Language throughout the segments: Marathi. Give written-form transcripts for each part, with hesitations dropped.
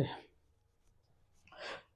ओके.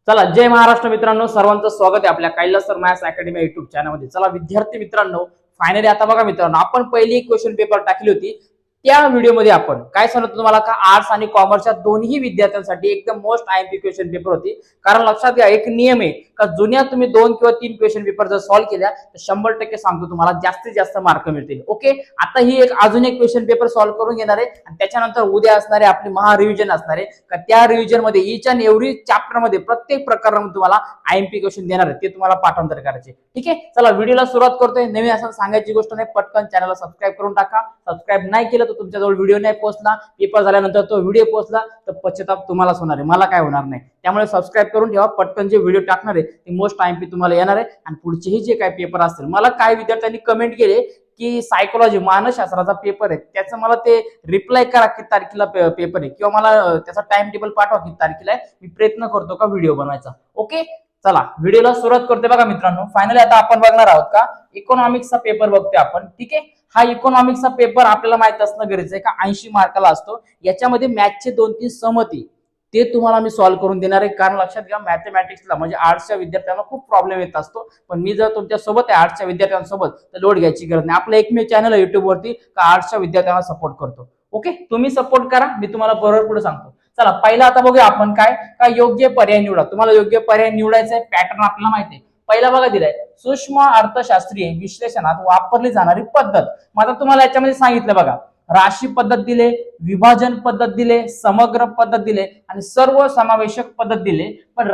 चला, जय महाराष्ट्र मित्रांनो, सर्वांचं स्वागत आहे आपल्या Kailas sir maths academy YouTube चॅनलमध्ये. चला विद्यार्थी मित्रांनो, फायनली आता बघा मित्रांनो, आपण पहिली एक क्वेश्चन पेपर टाकली होती. त्या व्हिडिओमध्ये आपण काय सांगतो तुम्हाला का आर्ट्स आणि कॉमर्सच्या दोन्ही विद्यार्थ्यांसाठी एकदम मोस्ट आयएमपी क्वेश्चन पेपर होती. कारण लक्षात घ्या, एक नियम आहे का जुन्या तुम्ही 2 किंवा 3 क्वेश्चन पेपर जर सॉल्व्ह केल्या तर 100% सांगतो तुम्हाला जास्तीत जास्त मार्क मिळतील. ओके, आता ही एक अजून एक क्वेश्चन पेपर सॉल्व्ह करून घेणार आहे आणि त्याच्यानंतर उद्या असणारे आपली महा रिव्हिजन असणार आहे का त्या रिव्हिजन मध्ये ईच अँड एव्हरी चॅप्टर मध्ये प्रत्येक प्रकारामध्ये तुम्हाला आयएमपी क्वेश्चन देणार आहे, ते तुम्हाला पाठांतर करायचे. ठीक आहे, चला व्हिडिओला सुरुवात करतोय. नवीन असं सांगायची गोष्ट नाही, पटकन चॅनलला सबस्क्राईब करून टाका. सबस्क्राईब नाही केलं तर तुमच्याजवळ व्हिडिओ नाही पोहोचला, पेपर झाल्यानंतर तो व्हिडिओ पोहोचला तर पश्चाताप तुम्हालाच होणार आहे, मला काय होणार नाही. त्यामुळे सबस्क्राईब करून ठेवा. पटकन जे व्हिडिओ टाकणार आहे ते मोस्ट आयएमपी तुम्हाला येणार आहे आणि पुढचेही जे काही पेपर असतील. मला काय विद्यार्थ्यांनी कमेंट केले की सायकोलॉजी मानसशास्त्राचा पेपर आहे, त्याचं मला ते रिप्लाय करा किती तारखेला पेपर आहे किंवा मला त्याचा टाइम टेबल पाठवा किती तारखेला आहे. मी प्रयत्न करतो का व्हिडिओ बनवायचा. ओके, चला व्हिडिओला सुरुवात करते. बघा मित्रांनो, फायनली आता आपण बघणार आहोत का इकॉनॉमिक्सचा पेपर बघतोय आपण. ठीक आहे, हा इकॉनॉमिक्सचा पेपर आपल्याला माहित असणं गरजेचं आहे का 80 मार्काला असतो. याच्यामध्ये मॅथचे 2-3 सम होती ते तुम्हाला मी सॉल्व्ह करून देणार आहे. कारण लक्षात घ्या, मॅथमॅटिक्सला म्हणजे आर्ट्सच्या विद्यार्थ्यांना खूप प्रॉब्लेम येत असतो, पण मी जर तुमच्या सोबत आहे आर्ट्सच्या विद्यार्थ्यांसोबत तर लोड घ्यायची गरज नाही. आपलं एकमेव चॅनल आहे युट्यूब वरती का आर्ट्सच्या विद्यार्थ्यांना सपोर्ट करतो. ओके, तुम्ही सपोर्ट करा, मी तुम्हाला बरोबर पुढे सांगतो. चला पहिला आता बघूया आपण काय योग्य पर्याय निवडा. तुम्हाला योग्य पर्याय निवडायचा आहे. पॅटर्न आपल्याला माहिती आहे. पहिला बघा दिलाय सूक्ष्म अर्थशास्त्रीय विश्लेषणात वापरली जाणारी पद्धत. मग आता तुम्हाला याच्यामध्ये सांगितलं बघा, राशी पद्धत दिले, विभाजन पद्धत दिले, समग्र पद्धत दिले आणि सर्व समावेशक पद्धत दिले. पण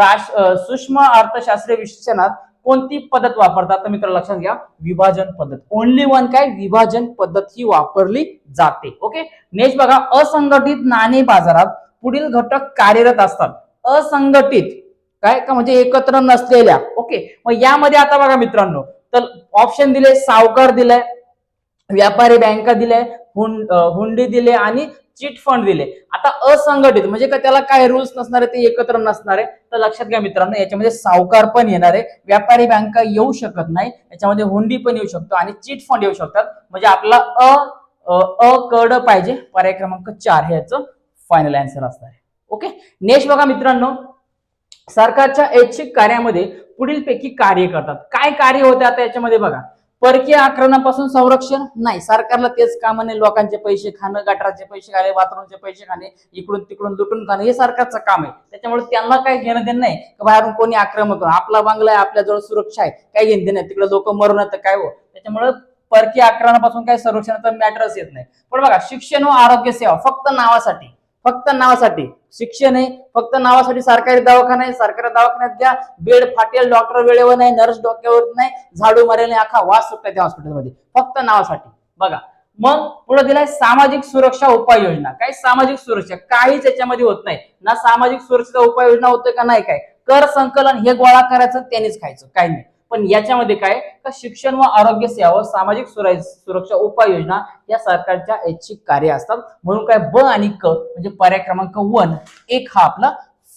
सूक्ष्म अर्थशास्त्रीय विश्लेषणात कोणती पद्धत वापरतात तर मित्र लक्षात घ्या, विभाजन पद्धत. ओनली वन काय विभाजन पद्धत ही वापरली जाते. ओके, नेक्स्ट बघा, असंघटित नाणे बाजारात पुढील घटक कार्यरत असतात. असंघटित काय का म्हणजे एकत्र नसलेल्या. ओके, मग यामध्ये आता बघा मित्रांनो, तर ऑप्शन दिले, सावकार दिलाय, व्यापारी बँका दिले, हुंडी दिले आणि चिट फंड दिले. आता असंघटित म्हणजे का त्याला काय रूल्स नसणार आहे, ते एकत्र नसणार आहे. तर लक्षात घ्या मित्रांनो, याच्यामध्ये सावकार पण येणार आहे, व्यापारी बँका येऊ शकत नाही, याच्यामध्ये हुंडी पण येऊ शकतो आणि चिट फंड येऊ शकतात. म्हणजे आपला कड पाहिजे. पर्याय क्रमांक 4 हे याचं फायनल आन्सर असणार आहे. ओके, नेक्स्ट बघा मित्रांनो, सरकारच्या ऐच्छिक कार्यामध्ये पुढील पैकी कार्य करतात. काय कार्य होते आता याच्यामध्ये बघा, परकीय आक्रमणापासून संरक्षण नाही, सरकारला तेच काम नाही. लोकांचे पैसे खाणं, गटाराचे पैसे खाणे, बाथरूमचे पैसे खाणे, इकडून तिकडून लुटून खाणे, हे सरकारचं काम आहे. त्याच्यामुळे त्यांना काही घेणं देणं नाही की बाहेरून कोणी आक्रमण करून. आपला बांगला आहे, आपल्याजवळ सुरक्षा आहे, काही घेणं देणं नाही. तिकडे लोक मरून तर काय हो. त्याच्यामुळे परकीय आक्रमणापासून काही संरक्षणाचा मॅटरच येत नाही. पण बघा, शिक्षण व आरोग्य सेवा फक्त नावासाठी, फक्त नावासाठी शिक्षण आहे, फक्त नावासाठी. सरकारी दवाखाना आहे, सरकारी दवाखान्यात घ्या, बेड फाटेल, डॉक्टर वेळेवर नाही, नर्स डोक्यावर नाही, झाडू मारेल नाही, अख्खा वास सुटला त्या हॉस्पिटलमध्ये, फक्त नावासाठी. बघा मग पुढे दिलाय सामाजिक सुरक्षा उपाययोजना. काय सामाजिक सुरक्षा काहीच याच्यामध्ये होत नाही ना. सामाजिक सुरक्षेचा उपाययोजना होतोय का नाही, काय कर संकलन हे गोळा करायचं त्यांनीच खायचं, काही नाही. पण याच्यामध्ये काय का शिक्षण व आरोग्य सेवा व सामाजिक सुरक्षा उपाययोजना या सरकारच्या ऐच्छिक कार्य असतात. म्हणून काय ब आणि क म्हणजे पर्याय क्रमांक 1 हा आपला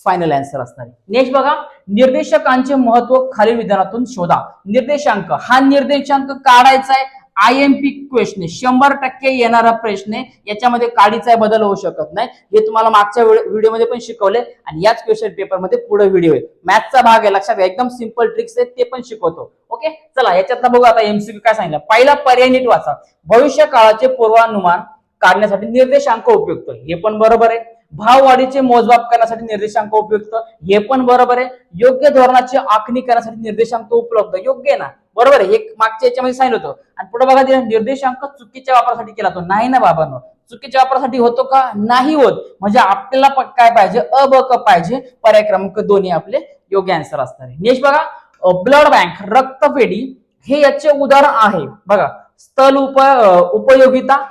फायनल आन्सर असणार आहे. नेक्स्ट बघा, निर्देशांकांचे महत्व खालील विधानातून शोधा. निर्देशांक, हा निर्देशांक काढायचा आहे. आयएमपी क्वेश्चन 100% येणारा प्रश्न आहे. याच्यामध्ये काडीचा बदल होऊ शकत नाही. हे तुम्हाला मागच्या व्हिडिओमध्ये पण शिकवले आणि याच क्वेश्चन पेपर मध्ये पुढे व्हिडिओ आहे. मॅथचा भाग आहे, लक्षात घ्या, एकदम सिंपल ट्रिक्स आहेत, ते पण शिकवतो. ओके, चला याच्यातला बघू आता एमसीक्यू काय सांगितलं. पहिला पर्याय नीट वाचा, भविष्य काळाचे पूर्वानुमान काढण्यासाठी निर्देशांक उपयुक्त, हे पण बरोबर आहे. भाववाढीचे मोजमाप करण्यासाठी निर्देशांक उपयुक्त, हे पण बरोबर आहे. योग्य धोरणाची आखणी करण्यासाठी निर्देशांक उपलब्ध, योग्य आहे ना, बरोबर आहे. हे मागच्या याच्यामध्ये सांगितलं होतं. आणि पुढे बघा, निर्देशांक चुकीच्या वापरासाठी केला तो नाही ना बाबांनो. चुकीच्या वापरासाठी होतो का, नाही होत. म्हणजे आपल्याला काय पाहिजे, अ ब क पाहिजे. पर्याय क्रमांक 2 आपले योग्य आन्सर असणार आहे. नेक्स्ट बघा, ब्लड बँक रक्तपेढी हे याचे उदाहरण आहे. बघा, स्थल उपयोगिता,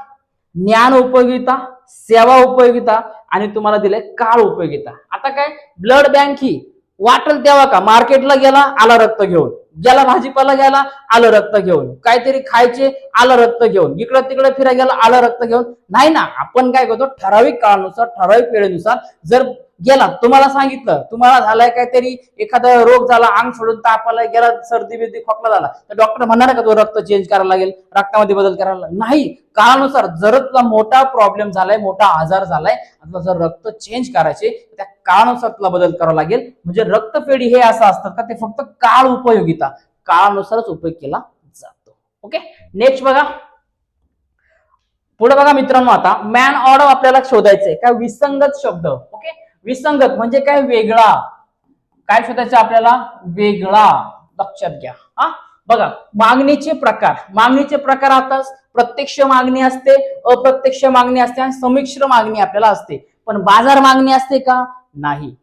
ज्ञान उपयोगिता, सेवा उपयोगिता आणि तुम्हाला दिलंय काळ उपयोगिता. आता काय ब्लड बँक ही वाटेल तेव्हा का, मार्केटला गेला आला रक्त घेऊन, गेला भाजीपाला घ्यायला आलं रक्त घेऊन, काहीतरी खायचे आलं रक्त घेऊन, इकडं तिकडे फिरायला गेला आलं रक्त घेऊन, नाही ना. आपण काय करतो, ठराविक काळानुसार ठराविक वेळेनुसार जर गेला, तुम्हाला सांगितलं तुम्हाला झालाय काहीतरी एखादा रोग झाला, अंग सोडून ताप आला, गेला सर्दी बिर्दी खोकला झाला, तर डॉक्टर म्हणणार का तो रक्त चेंज करायला लागेल, रक्तामध्ये बदल करायला नाही. काळानुसार जर तुला मोठा प्रॉब्लेम झालाय, मोठा आजार झालाय, जर रक्त चेंज करायचे त्या काळानुसार तुला बदल करावा लागेल. म्हणजे रक्तपेढी हे असं असतं का ते फक्त काळ उपयोगिता, काळानुसारच उपयोग केला जातो. ओके, नेक्स्ट बघा. पुढे बघा मित्रांनो, आता मॅन ऑर्डर आपल्याला शोधायचंय. काय विसंगत शब्द. ओके, विसंगत म्हणजे काय वेगळा. काय शोधायचं आपल्याला, वेगळा. लक्षात घ्या. हा बघा, मागणीचे प्रकार. मागणीचे प्रकार आता प्रत्यक्ष मागणी असते, अप्रत्यक्ष मागणी असते आणि संमिश्र मागणी आपल्याला असते. पण बाजार मागणी असते का, नाही.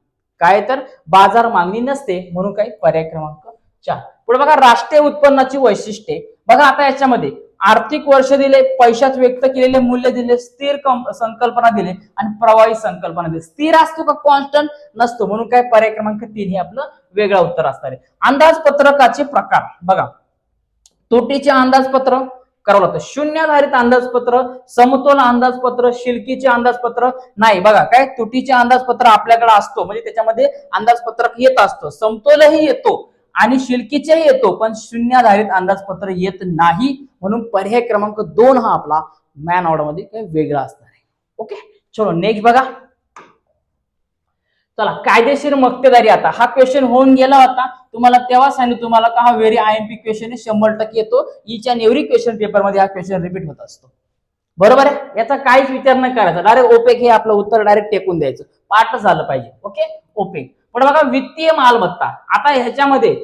काय तर बाजार मागणी नसते. म्हणून काय, पर्याय क्रमांक 4. पुढे बघा, राष्ट्रीय उत्पन्नाची वैशिष्ट्ये. बघा आता याच्यामध्ये आर्थिक वर्ष दिले, पैशात व्यक्त केलेले मूल्य दिले, स्थिर संकल्पना दिले आणि प्रवाही संकल्पना दिली. स्थिर असतो का कॉन्स्टंट नसतो. म्हणून काय, पर्याय क्रमांक 3 हे आपलं वेगळं उत्तर असणार आहे. अंदाजपत्रकाचे प्रकार बघा, तोटीचे अंदाजपत्र करावं लागतं, शून्याधारित अंदाजपत्र, समतोल अंदाजपत्र, शिल्कीचे अंदाजपत्र नाही. बघा काय, तुटीचे अंदाजपत्र आपल्याकडे असतो म्हणजे त्याच्यामध्ये अंदाजपत्रक येत असतो, समतोलही येतो आणि शिल्कीचेही येतो, पण शून्याधारित अंदाजपत्र येत नाही. म्हणून पर्याय क्रमांक 2 हा आपला मॅन ऑर्डर मध्ये काही वेगळा असणार आहे. ओके, चलो नेक्स्ट बघा. चला, कायदेशीर मक्तेदारी. आता हा क्वेश्चन होऊन गेला होता तुम्हाला, तेव्हा सांगितलं तुम्हाला का हा व्हेरी IMP क्वेश्चन 100% येतो. Each and every question paper मध्ये हा क्वेश्चन रिपीट होत असतो. बरोबर आहे, याचा काहीच विचार न करायचा, डायरेक्ट ओपेक हे आपलं उत्तर डायरेक्ट टेकून द्यायचं, पाठ झालं पाहिजे. Okay, OPEC. पण बघा, वित्तीय मालमत्ता. आता ह्याच्यामध्ये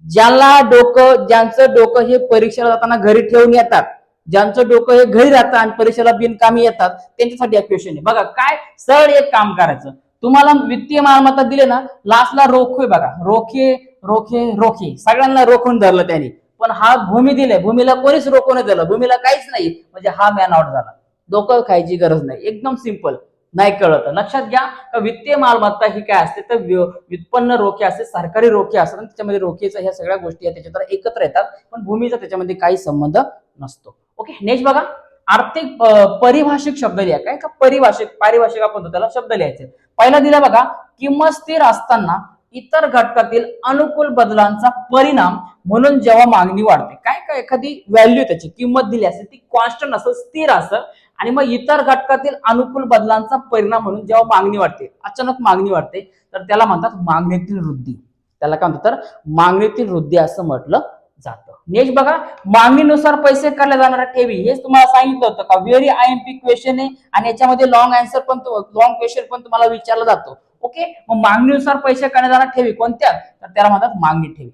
ज्यांचं डोकं हे परीक्षेला जाताना घरी ठेवून येतात, ज्यांचं डोकं हे घरी राहतं आणि परीक्षेला बिनकामी येतात, त्यांच्यासाठी हा क्वेश्चन आहे. बघा काय, सरळ एक काम करायचं, तुम्हाला वित्तीय मालमत्ता दिले ना, लास्टला रोखे. बघा, रोखे रोखे रोखे, सगळ्यांना रोखून धरलं त्यांनी. पण हा भूमी दिले, भूमीला कोणीच रोखून दिलं, भूमीला काहीच नाही. म्हणजे हा मॅन आउट झाला. डोकं खायची गरज नाही, एकदम सिंपल. नाही कळत, लक्षात घ्या. वित्तीय मालमत्ता ही काय असते तर व्युत्पन्न रोखे असते, सरकारी रोखे असतात, त्याच्यामध्ये रोखेच्या ह्या सगळ्या गोष्टी त्याच्यात एकत्र येतात, पण भूमीचा त्याच्यामध्ये काही संबंध नसतो. ओके, नेक्स्ट बघा, आर्थिक परिभाषिक शब्द लिहा. काय का पारिभाषिक आपण त्याला शब्द लिहायचे. पहिला दिला बघा, किंमत स्थिर असताना इतर घटकातील अनुकूल बदलांचा परिणाम म्हणून जेव्हा मागणी वाढते. काय काय, एखादी व्हॅल्यू त्याची किंमत दिली असते, ती कॉन्स्टंट असेल, स्थिर असेल, आणि मग इतर घटकातील अनुकूल बदलांचा परिणाम म्हणून जेव्हा मागणी वाढते, अचानक मागणी वाढते, तर त्याला म्हणतात मागणीतील वृद्धी. त्याला काय म्हणतात, तर मागणीतील वृद्धी असं म्हटलं जातं. नेक्स्ट बघा, मागणीनुसार पैसे काढल्या जाणाऱ्या ठेवी. हेच तुम्हाला सांगितलं होतं का व्हेरी IMP क्वेश्चन आहे आणि याच्यामध्ये लॉंग आन्सर पण, लॉंग क्वेश्चन पण तुम्हाला विचारला जातो. ओके, मग मागणीनुसार पैसे काढल्या जाणाऱ्या ठेवी कोणत्या, तर त्याला म्हणतात मागणी ठेवी.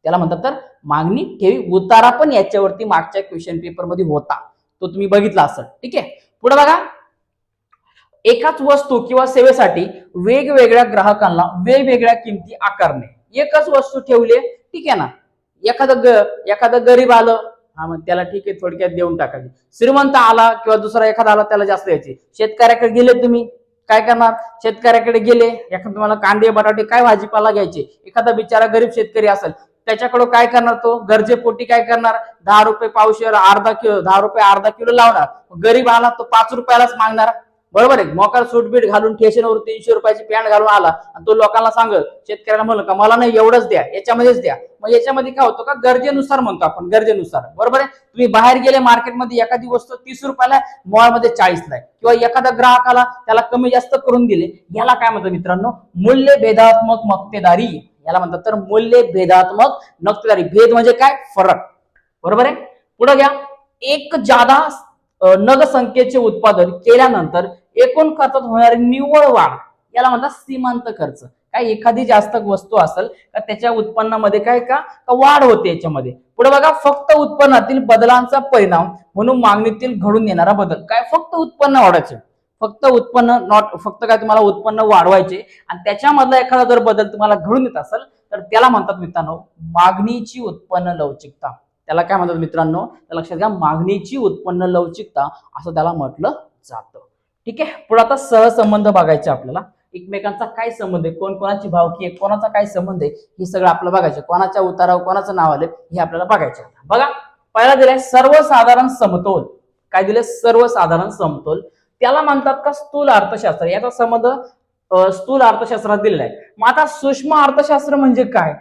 त्याला म्हणतात तर मागणी ठेवी. उतारा पण याच्यावरती मागच्या क्वेश्चन पेपर मध्ये होता, तो तुम्ही बघितला असेल. ठीक आहे, पुढे बघा, एकाच वस्तू किंवा सेवेसाठी वेगवेगळ्या ग्राहकांना वेगवेगळ्या किमती आकारणे. एकच वस्तू ठेवली, ठीक आहे ना, एखादं गरीब आलं, हा मग त्याला ठीक आहे थोडक्यात देऊन टाकायची. श्रीमंत आला किंवा दुसरा एखादा आला, त्याला जास्त द्यायची. शेतकऱ्याकडे गेले तुम्ही, काय करणार, शेतकऱ्याकडे गेले, एखादं तुम्हाला कांदे बटाटे काय भाजीपाला घ्यायचे, एखादा बिचारा गरीब शेतकरी असेल, त्याच्याकडे काय करणार, तो गरजेपोटी काय करणार, 10 रुपये पावशेर, अर्धा किलो, 10 रुपये अर्धा किलो लावणार. गरीब आला तो 5 रुपयालाच मागणार. बरोबर आहे, मोकार सूटबीट घालून स्टेशनवर 300 रुपयाची पॅन्ट घालून आला आणि तो लोकांना सांगत, शेतकऱ्याला म्हणलं का मला नाही एवढंच द्या, याच्यामध्येच द्या. मग याच्यामध्ये काय होतं का, गरजेनुसार म्हणतो आपण, गरजेनुसार. बरोबर आहे, तुम्ही बाहेर गेले मार्केटमध्ये, एखादी वस्तू 30 रुपयाला, मॉलमध्ये 40ला आहे, किंवा एखादा ग्राहक आला, त्याला कमी जास्त करून दिले, याला काय म्हणतात मित्रांनो, मूल्य भेदात्मक मक्तेदारी. याला म्हणतात तर मूल्य भेदात्मक मक्तेदारी. भेद म्हणजे काय, फरक. बरोबर आहे, पुढे घ्या, एक जादा नग संख्येचे उत्पादन केल्यानंतर एकूण खर्चात होणारी निव्वळ वाढ, याला म्हणतात सीमांत खर्च. काय, एखादी जास्त वस्तू असेल का त्याच्या उत्पन्नामध्ये काय का वाढ होते याच्यामध्ये. पुढे बघा, फक्त उत्पन्नातील बदलांचा परिणाम म्हणून मागणीतील घडून येणारा बदल. काय, फक्त उत्पन्न वाढायचे, फक्त उत्पन्न, फक्त काय तुम्हाला उत्पन्न वाढवायचे आणि त्याच्यामधला एखादा जर बदल तुम्हाला घडून येत असेल तर त्याला म्हणतात मित्रांनो मागणीची उत्पन्न लवचिकता. त्याला काय म्हणतात मित्रांनो, लक्षात घ्या, मागणीची उत्पन्न लवचिकता असं त्याला म्हटलं जातं. ठीक आहे, पुढे आता सहसंबंध बघायचे आपल्याला. एकमेकांचा काय संबंध आहे, कोण कोणाची भावकी आहे, कोणाचा काय संबंध आहे, हे सगळं आपलं बघायचं. कोणाच्या उतारावर कोणाचं नाव आलं हे आपल्याला बघायचं. बघा, पहिला दिलाय सर्वसाधारण समतोल. काय दिले, सर्वसाधारण समतोल. त्याला म्हणतात का स्थूल अर्थशास्त्र. याचा संबंध स्थूल अर्थशास्त्रात दिलेला आहे. मग आता सूक्ष्म अर्थशास्त्र म्हणजे काय,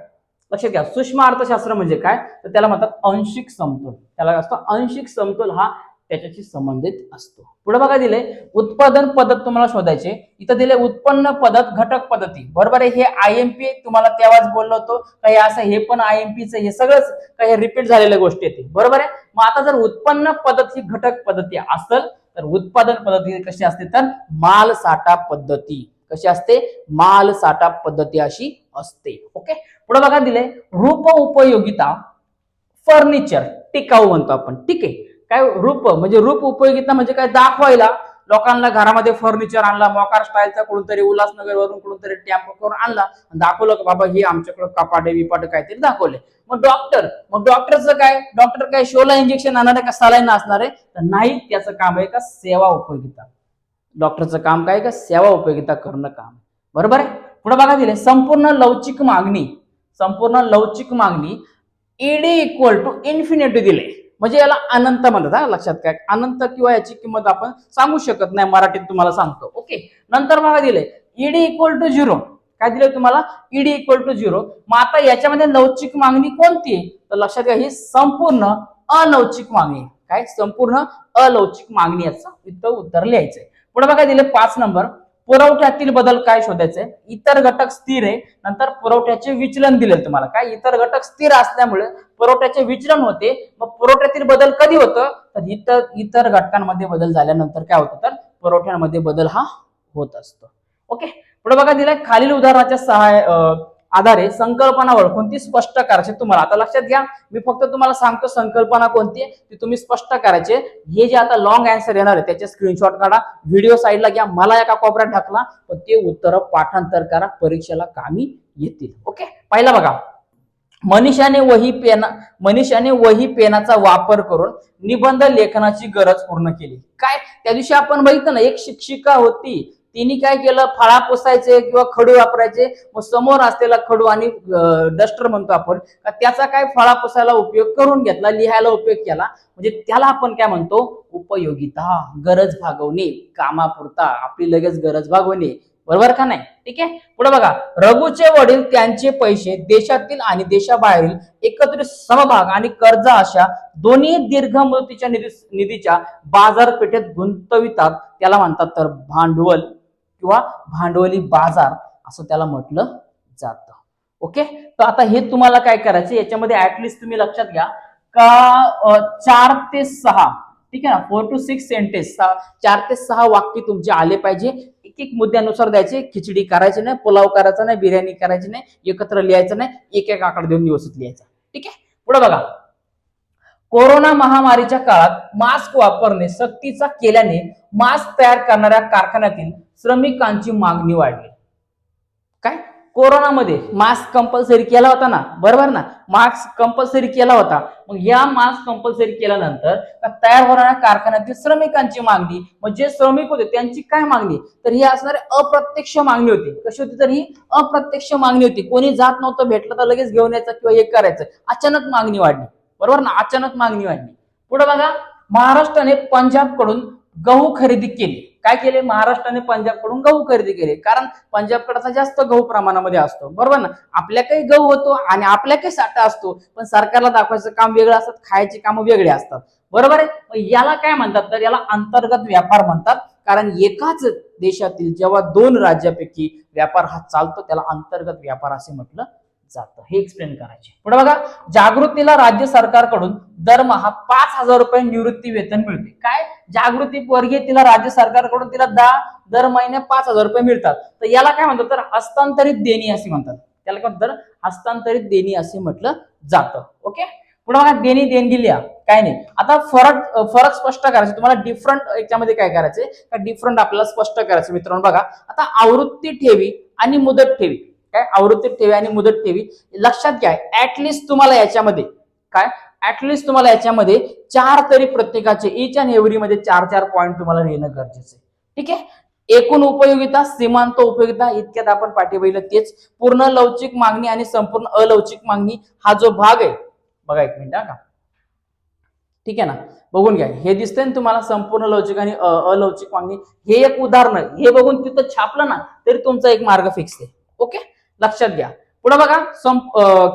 लक्षात घ्या. सूक्ष्म अर्थशास्त्र म्हणजे काय, तर त्याला म्हणतात आंशिक समतोल. त्याला असतो आंशिक समतोल हा त्याच्याशी संबंधित असतो. पुढे बघा दिले उत्पादन पद्धत तुम्हाला शोधायचे. इथं दिले उत्पन्न पद्धत घटक पद्धती. बरोबर आहे. हे आयएमपी तुम्हाला तेव्हाच बोललो होतो काही असं हे पण आयएमपीचं हे सगळंच काही रिपीट झालेल्या गोष्टी आहेत. बरोबर आहे. मग आता जर उत्पन्न पद्धत ही घटक पद्धती असेल तर उत्पादन पद्धती कशी असते तर माल साठा पद्धती कशी असते माल साठा पद्धती अशी असते. ओके. पुढे बघा दिले रूप उपयोगिता फर्निचर टिकाऊ म्हणतो आपण. ठीक आहे. काय रूप म्हणजे रूप उपयोगिता म्हणजे काय दाखवायला लोकांना घरामध्ये फर्निचर आणला मोकार स्टाईलचा कुठूनतरी उल्हासनगर वरून कुठूनतरी टेम्पो करून आणला दाखवलं की बाबा हे आमच्याकडे कपाटे विपाटे काहीतरी दाखवले. मग डॉक्टरचं काय डॉक्टर काय शोला इंजेक्शन आणणार आहे का सलाईन असणार आहे तर नाही. त्याचं काम आहे का सेवा उपयोगिता. डॉक्टरचं काम काय का सेवा उपयोगिता करणं काम. बरोबर आहे. पुढे बघा दिले संपूर्ण लवचिक मागणी ईडी इक्वल टू इन्फिनिटी दिले म्हणजे याला अनंत म्हणतात. लक्षात काय अनंत किंवा याची किंमत आपण सांगू शकत नाही मराठीत तुम्हाला सांगतो. ओके. नंतर बघा दिले ईडी इक्वल टू 0 काय दिले तुम्हाला ईडी इक्वल टू 0. मग आता याच्यामध्ये लवचिक मागणी कोणती आहे तर लक्षात घ्या ही संपूर्ण अलवचिक मागणी. काय संपूर्ण अलवचिक मागणी याचं इथं उत्तर लिहायचंय. पुढे बघा दिले 5 नंबर पुरवठ्यातील बदल काय शोधायचे. इतर घटक स्थिर आहे. नंतर पुरवठ्याचे विचलन दिले तुम्हाला. काय इतर घटक स्थिर असल्यामुळे पुरवठ्याचे विचलन होते. मग पुरवठ्यातील बदल कधी होतं तर इतर घटकांमध्ये बदल झाल्यानंतर काय होतं तर पुरवठ्यामध्ये बदल हा होत असतो. ओके. पुढे बघा दिलाय खालील उदाहरणाच्या आधारे संकल्पना ओळखून ती स्पष्ट करायची तुम्हाला. आता लक्षात घ्या मी फक्त तुम्हाला सांगतो संकल्पना कोणती आहे ती तुम्ही स्पष्ट करायचे. हे जे आता लॉंग आन्सर येणार आहे त्याचे स्क्रीनशॉट काढा व्हिडिओ साईडला घ्या मला एका कोपऱ्यात ढकला पण ते उत्तर पाठांतर करा परीक्षेला कामी येतील. ओके. पहिला बघा मनीषाने वही पेनाचा वापर करून निबंध लेखनाची गरज पूर्ण केली. काय त्या दिवशी आपण बघितलं ना एक शिक्षिका होती तिने काय केलं फळा पुसायचे किंवा खडू वापरायचे मग समोर असलेला खडू आणि डस्टर म्हणतो आपण त्याचा काय फळा पुसायला उपयोग करून घेतला लिहायला उपयोग केला म्हणजे त्याला आपण काय म्हणतो उपयोगिता. गरज भागवणे कामापुरता आपली लगेच गरज भागवणे. बरोबर का नाही. ठीक आहे. पुढे बघा रघुचे वडील त्यांचे पैसे देशातील आणि देशाबाहेरील एकत्रित समभाग आणि कर्ज अशा दोन्ही दीर्घ मुदतीच्या निधीच्या बाजारपेठेत गुंतवितात. त्याला म्हणतात तर भांडवल किंवा भांडवली बाजार असं त्याला म्हटलं जातं. ओके. तर आता हे तुम्हाला काय करायचं याच्यामध्ये ऍटलिस्ट तुम्ही लक्षात घ्या का 4 ते 6 ठीक आहे ना 4 to 6 सेंटेन्स 4 ते 6 वाक्य तुमचे आले पाहिजे. एक मुद्द्यानुसार द्यायचे. खिचडी करायची नाही पुलाव करायचा नाही बिर्याणी करायची नाही एकत्र लिहायचं नाही एक आकडा देऊन व्यवस्थित लिहायचा. ठीक आहे. पुढे बघा कोरोना महामारीच्या काळात मास्क वापरणे सक्तीचा केल्याने मास्क तयार करणाऱ्या कारखान्यातील श्रमिकांची मागणी वाढली. काय कोरोनामध्ये मास्क कंपल्सरी केला होता ना बरोबर ना मास्क कंपल्सरी केला होता. मग या मास्क कंपल्सरी केल्यानंतर तयार होणाऱ्या कारखान्यातील श्रमिकांची मागणी म्हणजे श्रमिक होते त्यांची काय मागणी तर ही असणारी अप्रत्यक्ष मागणी होती. कशी होती तर ही अप्रत्यक्ष मागणी होती. कोणी जात नव्हतं भेटलं तर लगेच घेऊन यायचं किंवा हे करायचं. अचानक मागणी वाढली. बरोबर ना अचानक मागणी वाढली. पुढे बघा महाराष्ट्राने पंजाबकडून गहू खरेदी केली. काय केले महाराष्ट्राने पंजाबकडून गहू खरेदी केले कारण पंजाबकडचा जास्त गहू प्रमाणामध्ये असतो. बरोबर ना आपल्या काही गहू होतो आणि आपल्या काही साठा असतो पण सरकारला दाखवायचं काम वेगळं असतात खायची कामं वेगळे असतात. बरोबर आहे. याला काय म्हणतात तर याला अंतर्गत व्यापार म्हणतात कारण एकाच देशातील जेव्हा 2 राज्यापैकी व्यापार हा चालतो त्याला अंतर्गत व्यापार असे म्हटलं जातं. हे एक्सप्लेन करायचे. पुढे बघा जागृतीला राज्य सरकारकडून दरमहा 5,000 रुपये निवृत्ती वेतन मिळते. काय जागृती वर्गीय तिला राज्य सरकारकडून तिला दर महिने 5,000 रुपये मिळतात. तर याला काय म्हणतात तर हस्तांतरित देणी असे म्हणतात. त्याला काय म्हणतात हस्तांतरित देणी असे म्हटलं जातं. ओके. पुढे बघा देणी देणगी लिहा. काय नाही आता फरक स्पष्ट करायचे तुम्हाला डिफरंट याच्यामध्ये काय करायचे का डिफरंट आपल्याला स्पष्ट करायचं. मित्रांनो बघा आता आवृत्ती ठेवी आणि मुदत ठेवी काय आवृत्ती ठेवी आणि मुदत ठेवी लक्षात घ्या. ऍटलिस्ट तुम्हाला याच्यामध्ये काय ऍटलिस्ट तुम्हाला याच्यामध्ये 4 तरी प्रत्येकाचे इच अँड एव्हरी मध्ये 4 पॉईंट तुम्हाला लिहिणं गरजेचं आहे. ठीक आहे. एकूण उपयोगिता सीमांत उपयोगिता इतक्यात आपण पाठी बघितलं तेच पूर्ण लवचिक मागणी आणि संपूर्ण अलवचिक मागणी हा जो भाग आहे बघा एक मिनिट का ठीक आहे ना बघून घ्या. हे दिसतंय ना तुम्हाला संपूर्ण लवचिक आणि अलवचिक मागणी हे एक उदाहरण हे बघून तिथं छापलं ना तरी तुमचा एक मार्ग फिक्स आहे. ओके लक्षात घ्या. पुढे बघा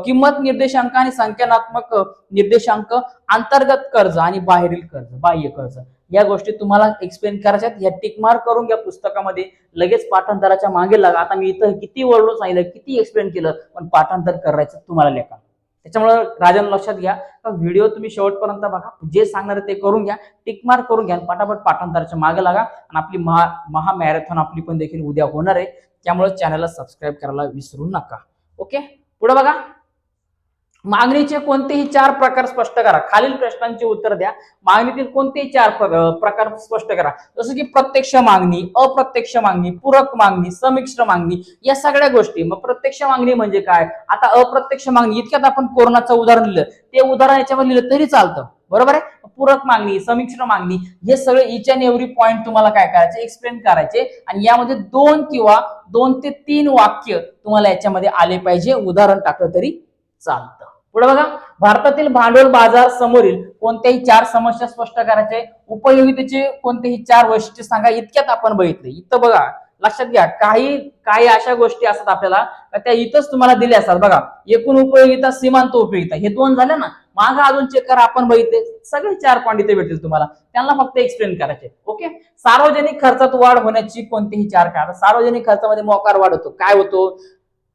किंमत निर्देशांक आणि संख्यानात्मक निर्देशांक, अंतर्गत कर्ज आणि बाहेरील कर्ज, बाह्य कर्ज, या गोष्टी तुम्हाला एक्सप्लेन करायच्या आहेत. या टिक मार्क करून घ्या पुस्तकामध्ये, लगेच पाठांतराच्या मागे लागा. आता मी इथं किती वर्ड सांगितलं, किती एक्सप्लेन केलं, पण पाठांतर करायचं तुम्हाला लेखा. त्याच्यामुळे राजन लक्षात घ्या, व्हिडिओ तुम्ही शेवटपर्यंत बघा, जे सांगणार ते करून घ्या, टिक मार्क करून घ्या, पटापट पाठांतराच्या मागे लागा. आणि आपली महा मॅरेथॉन आपली पण देखील उद्या होणार आहे, त्यामुळे चॅनलला सबस्क्राईब करायला विसरू नका. ओके, पुढे बघा, मागणीचे कोणतेही 4 प्रकार स्पष्ट करा. खालील प्रश्नांची उत्तर द्या. मागणीतील कोणतेही 4 प्रकार स्पष्ट करा. जसं की प्रत्यक्ष मागणी, अप्रत्यक्ष मागणी, पूरक मागणी, समिश्र मागणी, या सगळ्या गोष्टी. मग प्रत्यक्ष मागणी म्हणजे काय? आता अप्रत्यक्ष मागणी इतक्यात आपण कोरोनाचं उदाहरण लिहिलं, ते उदाहरण याच्यावर लिहिलं तरी चालतं, बरोबर आहे. पूरक मागणी, समिश्र मागणी, हे सगळे इच अँड एव्हरी पॉइंट तुम्हाला काय करायचे, एक्सप्लेन करायचे. आणि यामध्ये 2 किंवा 2 ते 3 वाक्य तुम्हाला याच्यामध्ये आले पाहिजे, उदाहरण टाकलं तरी चालतं. पुढे बघा, भारतातील भांडवल बाजार समोरील कोणत्याही 4 समस्या स्पष्ट करायचे. उपयोगितेचे कोणतेही 4 वैशिष्ट्य सांगा. इतक्यात आपण बघितले. इथं बघा, लक्षात घ्या, काही अशा गोष्टी असतात आपल्याला त्या इथंच तुम्हाला दिल्या असतात. बघा, एकूण उपयोगिता, सीमांत उपयोगिता, हे 2 झाले ना. मागं अजून चेक करा, आपण बघितले सगळे 4 पॉइंट इथे भेटतील तुम्हाला, त्यांना फक्त एक्सप्लेन करायचे. ओके, सार्वजनिक खर्चात वाढ होण्याची कोणतेही 4 कारण. सार्वजनिक खर्चामध्ये मोकार वाढ होतो. काय होतो?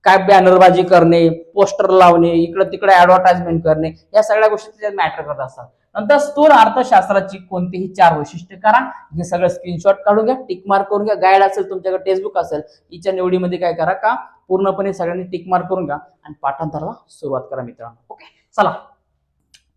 काय बॅनरबाजी करणे, पोस्टर लावणे, इकडे तिकडे ऍडव्हर्टाइजमेंट करणे, या सगळ्या गोष्टी त्याच्यात मॅटर करत असतात. नंतर स्थूल अर्थशास्त्राची कोणतेही 4 वैशिष्ट्य करा. हे सगळं स्क्रीनशॉट काढून घ्या, टिक मार्क करून घ्या. गाईड असेल तुमच्याकडे, टेक्स्टबुक असेल, इच्या निवडीमध्ये काय करा का पूर्णपणे सगळ्यांनी टिक मार्क करून घ्या आणि पाठांतराला सुरुवात करा मित्रांनो. ओके, चला,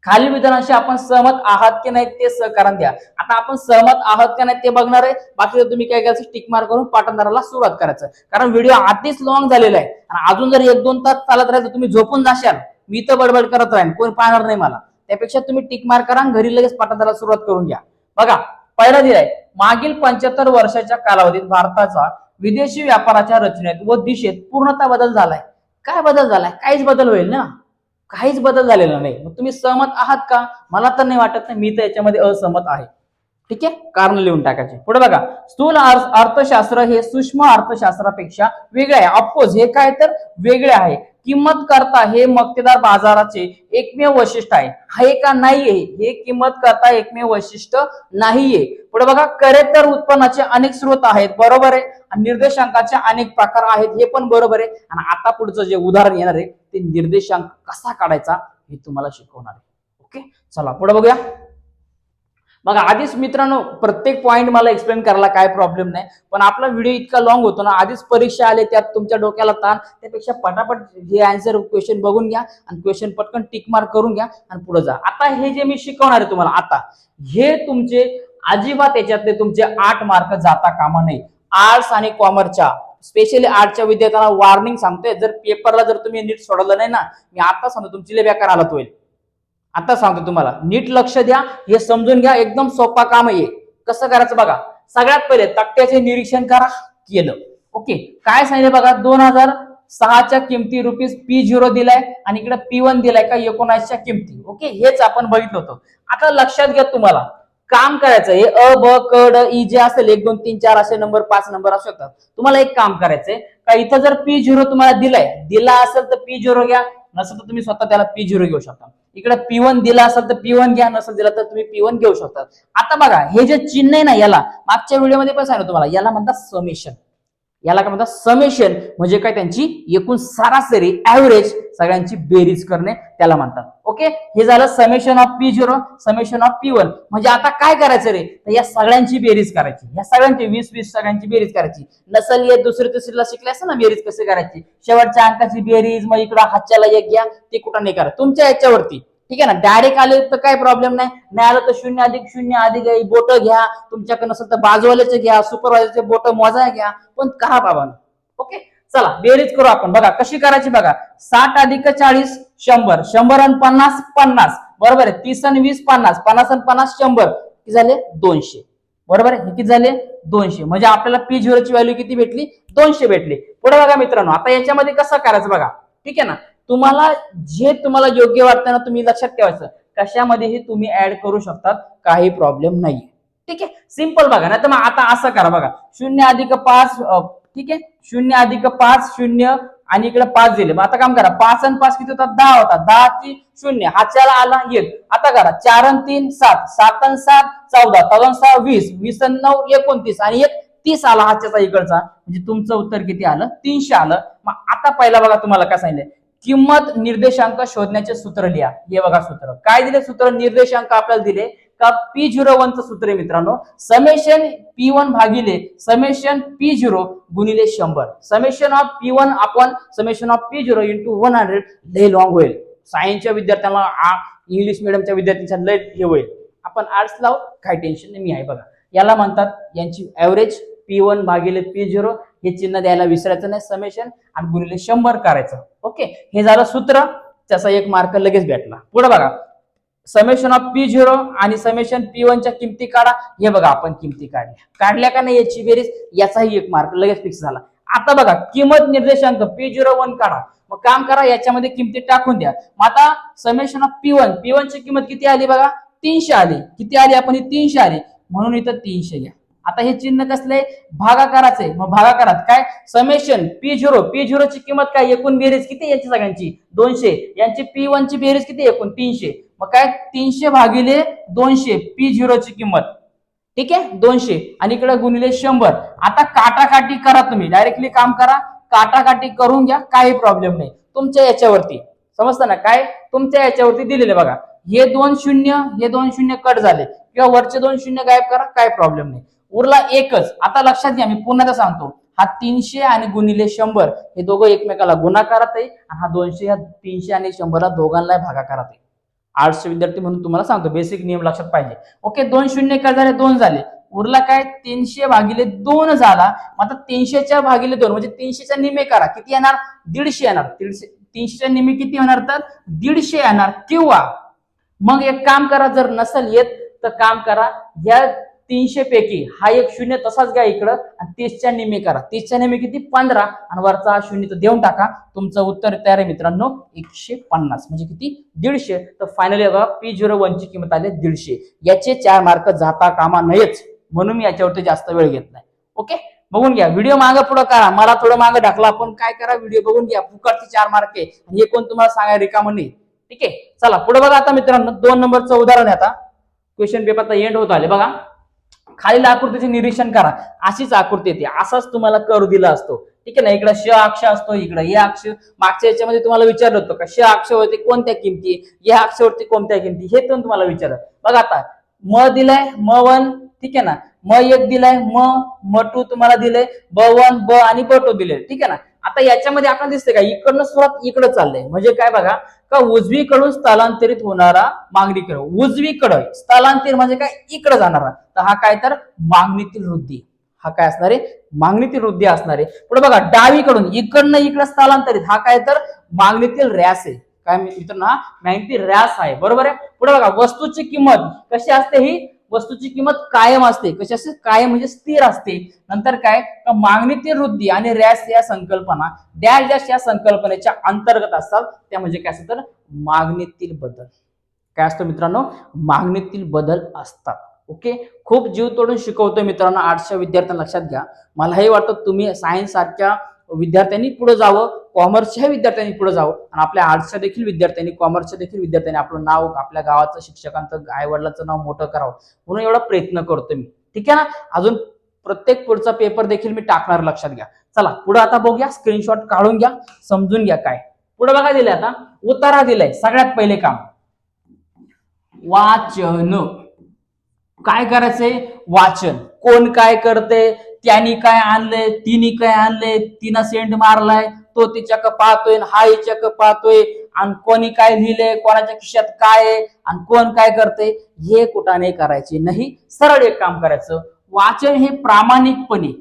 खालील विधानाशी आपण सहमत आहात की नाही ते सहकारण द्या. आता आपण सहमत आहात की नाही ते बघणार आहे. बाकी तुम्ही काय करायचं, टिक मार्क करून पाठांतराला सुरुवात करायचं. कारण व्हिडिओ आधीच लॉंग झालेला आहे आणि अजून जर 1-2 तास चालत राहायचं, तुम्ही झोपून जाशाल, मी तर बडबड करत राहीन, कोण पाहणार नाही मला. त्यापेक्षा तुम्ही टिक मार्क करा आणि घरी लगेच पाठांतराला सुरुवात करून घ्या. बघा, पहिला दिलाय, मागील 75 वर्षाच्या कालावधीत भारताचा विदेशी व्यापाराच्या रचनेत व दिशेत पूर्णतः बदल झालाय. काय बदल झालाय? काहीच बदल होईल ना, काहीच बदल झालेला नाही. मग तुम्ही सहमत आहात का? मला तर नाही वाटत. नाही, मी तर याच्यामध्ये असहमत आहे. ठीक आहे, कारण लिहून टाकायचे. पुढे बघा, स्थूल अर्थशास्त्र हे सूक्ष्म अर्थशास्त्रापेक्षा वेगळे आहे. ऑफकोर्स हे काय तर वेगळे आहे. किंमत करता हे मक्तेदार बाजाराचे एकमेव वैशिष्ट्य आहे. हे का नाहीये? हे किंमत करता एकमेव वैशिष्ट्य नाहीये. पुढे बघा, करेक्टर उत्पन्नाचे अनेक स्रोत आहेत, बरोबर आहे. आणि निर्देशांकाचे अनेक प्रकार आहेत, हे पण बरोबर आहे. आणि आता पुढचं जे उदाहरण येणार आहे ते निर्देशांक कसा काढायचा हे तुम्हाला शिकवणार आहे. ओके, चला पुढे बघूया. बघा, आधीच मित्रांनो प्रत्येक पॉइंट मला एक्सप्लेन करायला काय प्रॉब्लेम नाही, पण आपला व्हिडिओ इतका लॉंग होतो ना, आधीच परीक्षा आले, त्यात तुमच्या डोक्याला ताण, त्यापेक्षा पटापट हे आन्सर क्वेश्चन बघून घ्या आणि क्वेश्चन पटकन टिक मार्क करून घ्या आणि पुढे जा. आता हे जे मी शिकवणार आहे तुम्हाला, आता हे तुमचे अजिबात याच्यातले तुमचे 8 मार्क जाता कामा नये. आर्ट्स आणि कॉमर्सच्या, स्पेशली आर्ट्सच्या विद्यार्थ्यांना वॉर्निंग सांगतोय, जर पेपरला जर तुम्ही नीट सोडवलं नाही ना, मी आता सांगतो तुमची लय बेकार हालत होईल. आता सांगतो तुम्हाला, नीट लक्ष द्या, हे समजून घ्या. एकदम सोपा काम आहे. कसं करायचं बघा, सगळ्यात पहिले तक्त्याचे निरीक्षण करा. केलं. ओके, काय सांगितलं बघा, 2006च्या किमती ₹P0 दिलाय आणि इकडे P1 दिलाय का 19च्या किमती. ओके, हेच आपण बघितलं होतं. आता लक्षात घ्या, तुम्हाला काम करायचं, हे अ ब क ड ई जे असेल 1 2 3 4 असे नंबर 5 नंबर असू शकतात. तुम्हाला एक काम करायचंय का, इथं जर P0 तुम्हाला दिला असेल तर P0 घ्या, नसेल तर तुम्ही स्वतः त्याला P0 घेऊ शकता. इकडे P1 दिला असेल तर P1 घ्या, नसेल दिला तर तुम्ही P1 घेऊ शकता. आता बघा, हे जे चिन्ह आहे ना, याला मागच्या व्हिडिओमध्ये पण सांगितलं तुम्हाला, याला म्हणतात समेशन. याला काय म्हणतात, समेशन. म्हणजे काय, त्यांची एकूण सरासरी ऍव्हरेज सगळ्यांची बेरीज करणे त्याला म्हणतात. ओके, हे झालं summation of P0, summation of P1. म्हणजे आता काय करायचं रे, तर या सगळ्यांची बेरीज करायची. या सगळ्यांची 20-20 सगळ्यांची बेरीज करायची. नसल ये दुसरी तिसरीला शिकले असं ना बेरीज कशी करायची, शेवटच्या अंकाची बेरीज, मग इकडं हातच्याला एक घ्या, ते कुठं नाही करा, तुमच्या याच्यावरती. ठीक आहे ना, डायरेक्ट आले तर काय प्रॉब्लेम नाही, नाही आलं तर 0 अधिक 0 अधिक बोट घ्या, तुमच्याकडे नसेल तर बाजूवाल्याचे घ्या, सुपरवायझरचे बोट मोजा घ्या, पण करा बाबा. ओके, चला बेरीज करू आपण. बघा कशी करायची बघा, 60 अधिक 40 100, 100 आणि 50 50, बरोबर आहे. 30 आणि 20 50, 50 आणि 50 100, किती झाले 200, बरोबर आहे. हे किती झाले 200. म्हणजे आपल्याला P0 ची व्हॅल्यू किती भेटली, 200 भेटली. पुढे बघा मित्रांनो, आता याच्यामध्ये कसं करायचं बघा. ठीक आहे ना, तुम्हाला जे तुम्हाला योग्य वाटतं ना, तुम्ही लक्षात ठेवायचं, कशामध्येही तुम्ही ऍड करू शकतात, काही प्रॉब्लेम नाहीये. ठीक आहे, सिंपल बघा. ना तर मग आता असं करा बघा, 0 अधिक 5, ठीक आहे, 0 अधिक 5 0 आणि इकडे 5 दिले. मग आता काम करा, 5 आणि 5 किती होतात? 10 होतात. 10 ची 0, हाच्याला आला 1. आता करा 4 आणि 3 7, 7 आणि 7 14, 14 आणि 6 20, 20 आणि 9 29 आणि 1 30 आला हाच्याचा इकडचा. म्हणजे तुमचं उत्तर किती आलं? 300 आलं. मग आता पहिला बघा तुम्हाला काय सांगितलं, किंमत निर्देशांक शोधण्याचे सूत्र लिहा. हे बघा सूत्र काय दिले, सूत्र निर्देशांक आपल्याला दिले का P01 चं सूत्र आहे मित्रांनो, समेशन P1 भागिले समेशन P0 गुणिले 100. Summation of P1 upon summation of P0 into 100 लय लॉंग होईल. सायन्सच्या विद्यार्थ्यांना, इंग्लिश मिडियमच्या विद्यार्थ्यांच्या लय हे होईल. आपण आर्ट्स लावू, काही टेन्शन नाही. मी आहे बघा, याला म्हणतात यांची ऍव्हरेज P1 भागिले P0. हे चिन्ह द्यायला विसरायचं नाही, समेशन आणि गुणिले 100 करायचं. ओके, हे झालं सूत्र, त्याचा 1 मार्क लगेच भेटला. पुढे बघा, समेशन ऑफ P0 आणि समेशन P1 च्या किमती काढा. हे बघा आपण किमती काढल्या का नाही याची बेरीज, याचाही 1 मार्क लगेच फिक्स झाला. आता बघा किंमत निर्देशांक P01 काढा. मग काम करा, याच्यामध्ये किमती टाकून द्या. मग आता समेशन ऑफ P1 ची किंमत किती आली बघा? 300 आली. किती आली? आपण ही 300 आली, म्हणून इथं 300 घ्या. आता हे चिन्ह कसले? भागाकाराचे. मग भागाकारात काय? समेशन P0 ची किंमत काय? एकूण बेरीज किती यांची सगळ्यांची? 200. यांची P1 ची बेरीज किती? एकूण 300. मग काय? 300 भागिले 200 P0 ची किंमत. ठीक आहे, 200 आणि इकडे गुणिले 100. आता काटाकाटी करा, तुम्ही डायरेक्टली काम करा, काटाकाटी करून घ्या, काही प्रॉब्लेम नाही. तुमच्या याच्यावरती समजतं ना, काय तुमच्या याच्यावरती दिलेले बघा, हे 2 शून्य, हे 2 शून्य कट झाले किंवा वरचे 2 शून्य गायब करा, काय प्रॉब्लेम नाही. उरला एकच. आता लक्षात घ्या, मी पुन्हा सांगतो, हा 300 आणि गुणिले 100 हे दोघं एकमेकाला गुणाकारात आहे, आणि हा 200 ह्या 300 आणि 100 दोघांना भागाकारात आहे. आर्ट्सचे विद्यार्थी म्हणून तुम्हाला सांगतो, बेसिक नियम लक्षात पाहिजे. ओके, 2 शून्य काय झाले? 2 झाले. उरला काय? 300 भागिले 2 झाला. आता 300च्या भागिले 2 म्हणजे 300च्या निमे करा, किती येणार? 150 येणार. 300च्या निमे किती होणार? तर 150 येणार. किंवा मग एक काम करा, जर नसेल येत तर काम करा, या 300 पैकी हा एक शून्य तसाच घ्या इकडं आणि 30च्या निमे करा. 30च्या निमे किती? 15 आणि वरचा हा शून्य तर देऊन टाका. तुमचं उत्तर तयार आहे मित्रांनो, 150 म्हणजे किती? 150. तर फायनली बघा P01 ची किंमत आली 150. याचे 4 मार्क जाता कामा नयेच, म्हणून मी याच्यावरती जास्त वेळ घेत नाही. ओके, बघून घ्या, व्हिडिओ मागं पुढे करा, मला थोडं मागं ढकला, आपण काय करा, व्हिडिओ बघून घ्या. फुकटचे 4 मार्क आहे आणि हे कोण तुम्हाला सांगायला रिकामं नाही. ठीक आहे, चला पुढे बघा. आता मित्रांनो 2 नंबरचं उदाहरण आहे. आता क्वेश्चन पेपरचा एंड होत आले बघा. खालील आकृतीचे निरीक्षण करा. अशीच आकृती येते, असाच तुम्हाला कर्व दिला असतो. ठीक आहे ना, इकडे श अक्ष असतो, इकडे हे अक्ष. मागच्या याच्यामध्ये तुम्हाला विचारलं होतं का श अक्षावरती कोणत्या किमती, या अक्षावरती कोणत्या किमती, हे पण तुम्हाला विचारलं. बघा आता म दिलाय M1, ठीक आहे ना, M1 दिलाय, M2 तुम्हाला दिले, B1 ब आणि B2 दिले. ठीक आहे ना. आता याच्यामध्ये आपल्याला दिसतंय का इकडनं सुरुवात इकडे चाललंय, म्हणजे काय बघा का उजवीकडून स्थलांतरित होणारा मागणीकडे. उजवीकडे स्थलांतर म्हणजे काय? इकडे जाणारा. तर हा काय? तर मागणीतील वृद्धी. हा काय असणार आहे? मागणीतील वृद्धी असणार आहे. पुढे बघा डावीकडून इकडनं इकडे स्थलांतरित, हा काय? तर मागणीतील ऱ्यास आहे. काय मित्रांनो? हा मागणीतील ऱ्यास आहे, बरोबर आहे. पुढे बघा वस्तूची किंमत कशी असते? ही वस्तूची किंमत कायम असते. कशी असते? कायम म्हणजे स्थिर असते. नंतर काय? मागणीतील वृद्धी आणि ऱ्यास या संकल्पना डॅश डॅश या संकल्पनेच्या अंतर्गत असतात. त्या म्हणजे काय असतं? तर मागणीतील बदल. काय असतो मित्रांनो? मागणीतील बदल असतात. ओके, खूप जीव तोडून शिकवतोय मित्रांनो आर्ट्सच्या विद्यार्थ्यांना, लक्षात घ्या. मलाही वाटतं तुम्ही सायन्स सारख्या विद्यार्थ्यांनी पुढे जावं, कॉमर्सच्या विद्यार्थ्यांनी पुढे जावं, आणि आपल्या आर्ट्सच्या देखील विद्यार्थ्यांनी, कॉमर्सच्या देखील विद्यार्थ्यांनी आपलं नाव, आपल्या गावाचं, शिक्षकांचं, आई वडिलांचं नाव मोठं करावं, म्हणून एवढा प्रयत्न करतोय मी. ठीक आहे ना. अजून प्रत्येक पुढचा पेपर देखील मी टाकणार, लक्षात घ्या. चला पुढे आता बघूया, स्क्रीनशॉट काढून घ्या, समजून घ्या. काय पुढे बघा दिले, आता उतारा दिलाय. सगळ्यात पहिले काम वाचन. काय करायचंय? वाचन. कोण काय करते? त्यांनी काय आणलंय, तिने काय आणलंय, तिनं सेंट मारलाय, तो तिच्याक पाहतोय, हा हिच्याक पाहतोय, आणि कोणी काय लिहिलंय, कोणाच्या खिशात काय आहे, आणि कोण काय करते, हे कुठाने करायचे नाही. सरळ एक काम करायचं, वाचन हे प्रामाणिकपणे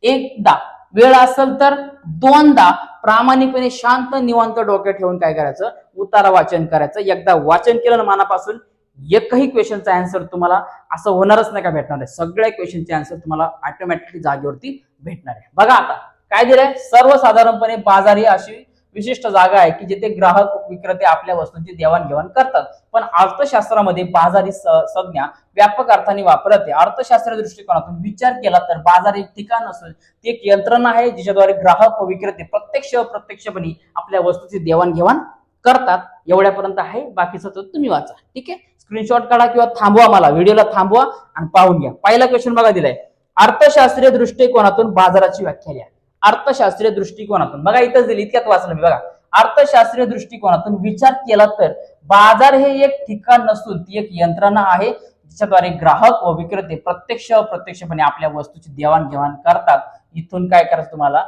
एकदा, वेळ असेल तर 2दा प्रामाणिकपणे शांत निवांत डोक्यात ठेवून काय करायचं? उतारा वाचन करायचं. एकदा वाचन केलं ना मनापासून, एकही क्वेश्चनचा आन्सर तुम्हाला असं होणारच नाही का भेटणार आहे. सगळ्या क्वेश्चनचे आन्सर तुम्हाला ऑटोमॅटिकली जागेवरती भेटणार आहे. बघा आता काय दिलंय? सर्वसाधारणपणे बाजार ही अशी विशिष्ट जागा आहे की जिथे ग्राहक विक्रेते आपल्या वस्तूंची देवाणघेवाण करतात. पण अर्थशास्त्रामध्ये बाजार ही संज्ञा व्यापक अर्थाने वापरते. अर्थशास्त्रीय दृष्टिकोनातून विचार केला तर बाजार एक ठिकाण नसून ती एक यंत्रणा आहे जिच्याद्वारे ग्राहक व विक्रेते प्रत्यक्ष अप्रत्यक्षपणे आपल्या वस्तूची देवाणघेवाण करतात. एवढ्यापर्यंत आहे, बाकीचं तर तुम्ही वाचा. ठीक आहे, स्क्रीनशॉट काढा किंवा थांबवा, मला व्हिडिओला थांबवा आणि पाहून घ्या. पहिला क्वेश्चन बघा दिलाय, अर्थशास्त्रीय दृष्टिकोनातून बाजाराची व्याख्या लिहा. अर्थशास्त्रीय दृष्टिकोनातून बघा इथंच दिली, इतक्यात वाचलं मी बघा. अर्थशास्त्रीय दृष्टिकोनातून विचार केला तर बाजार हे एक ठिकाण नसून ती एक यंत्रणा आहे जिच्याद्वारे ग्राहक व विक्रेते प्रत्यक्ष अप्रत्यक्षपणे आपल्या वस्तूची देवाणघेवाण करतात. इथून काय करायचं तुम्हाला,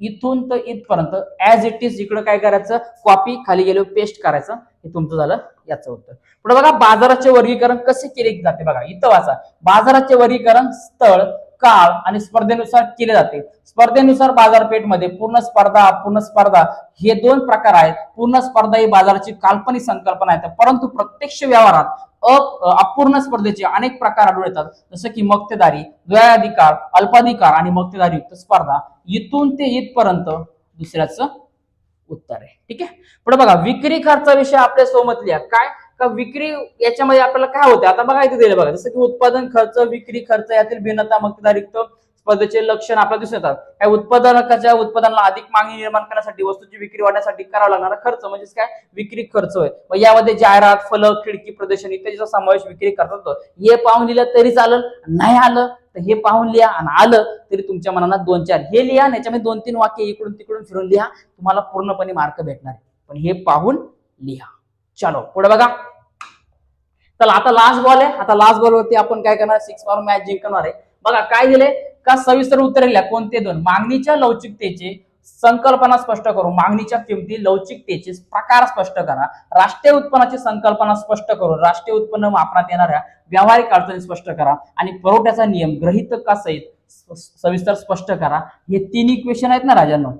इथून तर इथपर्यंत ऍज इट इज इकडे काय करायचं, कॉपी, खाली गेलो पेस्ट करायचं. हे तुमचं झालं याचं उत्तर. पुढे बघा, बाजाराचे वर्गीकरण कसे केले जाते. बघा इथं वाचा, बाजाराचे वर्गीकरण स्थळ, काळ आणि स्पर्धेनुसार केले जाते. स्पर्धेनुसार बाजारपेठमध्ये पूर्ण स्पर्धा, अपूर्ण स्पर्धा हे दोन प्रकार आहेत. पूर्ण स्पर्धा ही बाजाराची काल्पनिक संकल्पना आहे, परंतु प्रत्यक्ष व्यवहारात अपूर्ण स्पर्धेचे अनेक प्रकार आढळून येतात, जसं की मक्तेदारी, द्वयाधिकार, अल्पाधिकार आणि मक्तेदारीयुक्त स्पर्धा. इथून ते इथपर्यंत दुसऱ्याचं उत्तर आहे. ठीक आहे, पुढे बघा, विक्री खर्चाविषयी आपल्या सोबत लिहा. काय का विक्री याच्यामध्ये आपल्याला काय होते, आता बघा इथे दिले बघा, जसं की उत्पादन खर्च, विक्री खर्च यातील भिन्नता, मक्तेदारीयुक्त स्पर्धेचे लक्षण आपल्याला दिसून येतात. काय उत्पादनाच्या उत्पादनाला अधिक मागणी निर्माण करण्यासाठी, वस्तूची विक्री वाढण्यासाठी करावा लागणारा खर्च म्हणजेच काय, विक्री खर्च होय. मग यामध्ये जाहिरात, फलक, खिडकी प्रदर्शन इत्यादीचा समावेश विक्री खर्चात होतो. हे पाहून लिहिलं तरी चालेल, नाही आलं तर हे पाहून लिहा, आणि आलं तरी तुमच्या मनात 2-4 हे लिहा. याच्यामध्ये 2-3 वाक्य इकडून तिकडून फिरून लिहा, तुम्हाला पूर्णपणे मार्क भेटणार आहे. पण हे पाहून लिहा. चलो पुढे बघा, चला आता लास्ट बॉल आहे. आता लास्ट बॉल वरती आपण काय करणार, 6 मारून मॅच जिंकणार आहे. बघा काय दिले का, सविस्तर उत्तर लिहा. कोणते दोन, मागणीच्या लवचिकतेचे संकल्पना स्पष्ट करू, मागणीच्या किमती लवचिकतेचे प्रकार स्पष्ट करा, राष्ट्रीय उत्पन्नाची संकल्पना स्पष्ट करून राष्ट्रीय उत्पन्न मापनात येणाऱ्या व्यावहारिक अडचणी स्पष्ट करा, आणि पुरवठ्याचा नियम गृहीतका सहित सविस्तर स्पष्ट करा. हे तिन्ही क्वेश्चन आहेत ना राजांनो,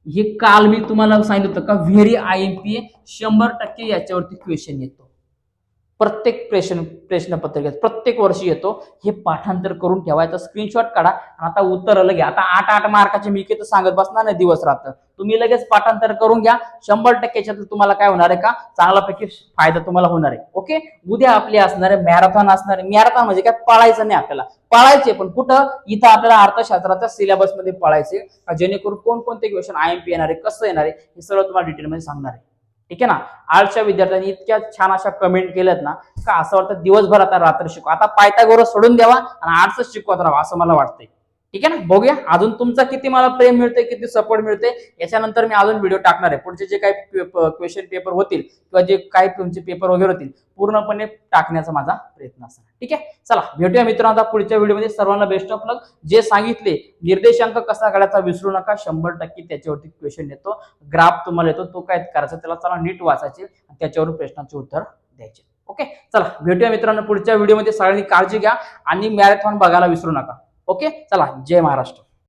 हे काल मी तुम्हाला सांगितलं होतं का व्हेरी IMPA 100% याच्यावरती क्वेश्चन येतो. प्रत्येक प्रश्नपत्रिकेत प्रत्येक वर्षी येतो. हे पाठांतर करून ठेवायचं, स्क्रीनशॉट काढा आणि आता उत्तर लगेच. आता 8 मार्काचे मी किती सांगत बसणार नाही दिवस रात्र, तुम्ही लगेच पाठांतर करून घ्या. 100% तुम्हाला काय होणार आहे का, चांगल्यापैकी फायदा तुम्हाला होणार आहे. ओके, उद्या आपले असणारे मॅरेथॉन असणार आहे. मॅरेथॉन म्हणजे काय, पळायचं नाही आपल्याला, पळायचे पण कुठं, इथं आपल्याला अर्थशास्त्राच्या सिलेबस मध्ये पळायचे, जेणेकरून कोणकोणते क्वेश्चन IMP येणार आहे, कसं येणार आहे, हे सगळं तुम्हाला डिटेलमध्ये सांगणार आहे. ठीक आहे ना. आजच्या विद्यार्थ्यांनी इतक्या छान अशा कमेंट केल्यात ना, का असं वाटतं दिवसभर आता रात्र शिकवा, आता पायथागोरस सोडून द्यावा आणि आर्ट्सच शिकवत राहा असं मला वाटतंय. ठीक आहे ना, बघूया अजून तुमचा किती मला प्रेम मिळतंय, किती सपोर्ट मिळते. याच्यानंतर मी अजून व्हिडिओ टाकणार आहे. पुढचे जे काही क्वेश्चन पेपर होतील किंवा जे काही तुमचे पेपर वगैरे होतील पूर्णपणे टाकण्याचा माझा प्रयत्न असणार. ठीक आहे, चला भेटूया मित्रांनो आता पुढच्या व्हिडिओमध्ये. सर्वांना बेस्ट ऑफ लक. जे सांगितले निर्देशांक कसा काढायचा विसरू नका, 100% त्याच्यावरती क्वेश्चन येतो, ग्राफ तुम्हाला येतो, तो काय करायचा त्याला चला नीट वाचायचे, त्याच्यावर प्रश्नांचे उत्तर द्यायचे. ओके, चला भेटूया मित्रांनो पुढच्या व्हिडिओमध्ये. सगळ्यांनी काळजी घ्या आणि मॅरेथॉन बघायला विसरू नका. ओके, चला, जय महाराष्ट्र.